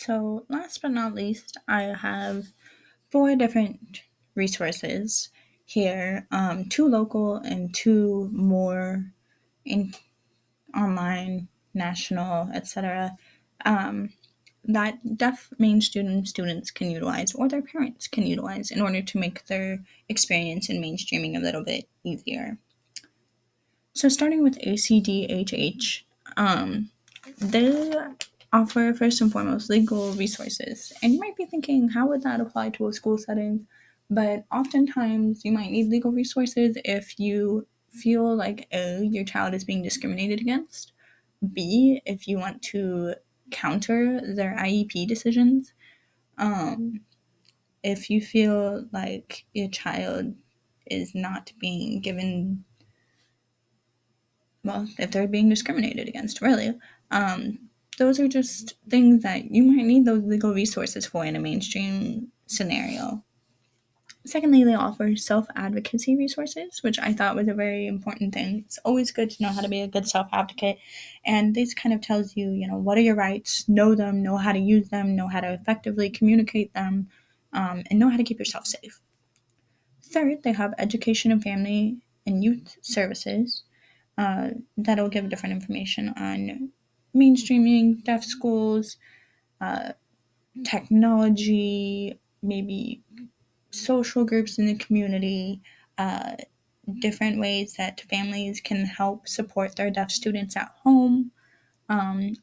So, last but not least, I have four different resources here, two local and two more in online, national, etc. Um, that deaf students can utilize or their parents can utilize in order to make their experience in mainstreaming a little bit easier. So, starting with ACDHH, they offer first and foremost legal resources. And you might be thinking, how would that apply to a school setting? But oftentimes you might need legal resources if you feel like A, your child is being discriminated against, B, if you want to counter their IEP decisions, um, if you feel like your child is not being given, well, if they're being discriminated against, really. Those are just things that you might need those legal resources for in a mainstream scenario. Secondly, they offer self advocacy resources, which I thought was a very important thing. It's always good to know how to be a good self advocate, and this kind of tells you, what are your rights, know them, know how to use them, know how to effectively communicate them, and know how to keep yourself safe. Third, they have education and family and youth services that'll give different information on mainstreaming, deaf schools, uh, technology, maybe social groups in the community, uh, different ways that families can help support their deaf students at home.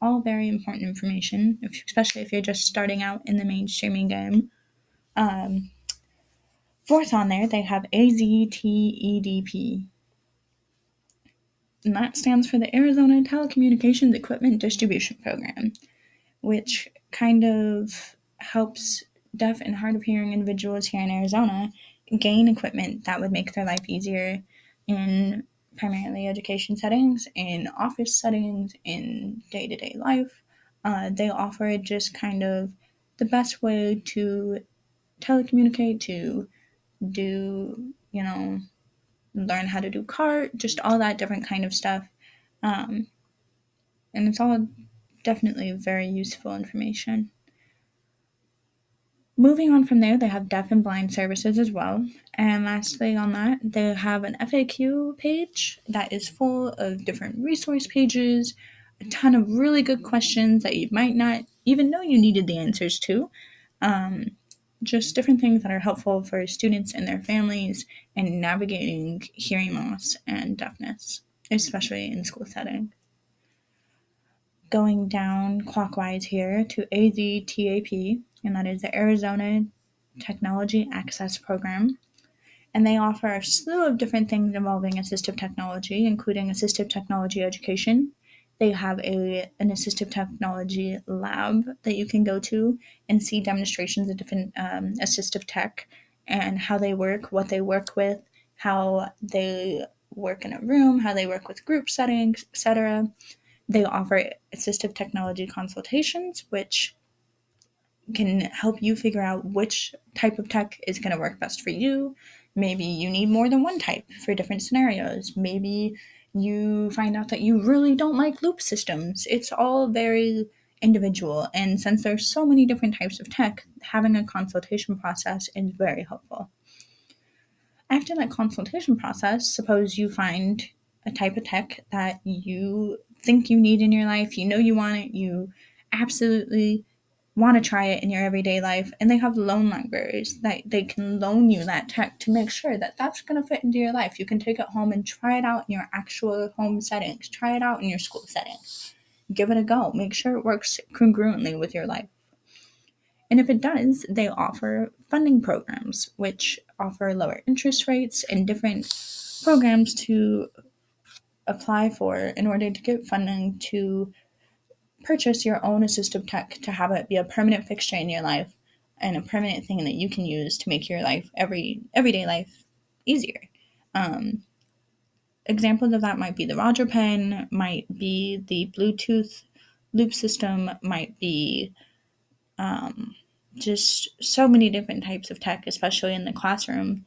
All very important information, especially if you're just starting out in the mainstreaming game. Um, Fourth on there, they have AZTEDP, and that stands for the Arizona Telecommunications Equipment Distribution Program, which kind of helps deaf and hard of hearing individuals here in Arizona gain equipment that would make their life easier in primarily education settings, in office settings, in day to day life. They offer just kind of the best way to telecommunicate, to do, learn how to do cart, just all that different kind of stuff. Um, and it's all definitely very useful information. Moving on from there, they have deaf and blind services as well. And lastly, on that, they have an FAQ page that is full of different resource pages, a ton of really good questions that you might not even know you needed the answers to. Just different things that are helpful for students and their families in navigating hearing loss and deafness, especially in school setting. Going down clockwise here to AZTAP, and that is the Arizona Technology Access Program. And they offer a slew of different things involving assistive technology, including assistive technology education. They have an assistive technology lab that you can go to and see demonstrations of different assistive tech and how they work, what they work with, how they work in a room, how they work with group settings, etc. They offer assistive technology consultations, which can help you figure out which type of tech is going to work best for you. Maybe you need more than one type for different scenarios. Maybe you find out that you really don't like loop systems. It's all very individual. And since there's so many different types of tech, having a consultation process is very helpful. After that consultation process, suppose you find a type of tech that you think you need in your life, you know you want it, you absolutely want to try it in your everyday life, and they have loan libraries that they can loan you that tech to make sure that that's going to fit into your life. You can take it home and try it out in your actual home settings, try it out in your school settings, give it a go, make sure it works congruently with your life. And if it does, they offer funding programs, which offer lower interest rates and different programs to apply for in order to get funding to purchase your own assistive tech to have it be a permanent fixture in your life and a permanent thing that you can use to make your life, everyday life, easier. Um, Examples of that might be the Roger Pen, might be the Bluetooth loop system, might be just so many different types of tech, especially in the classroom.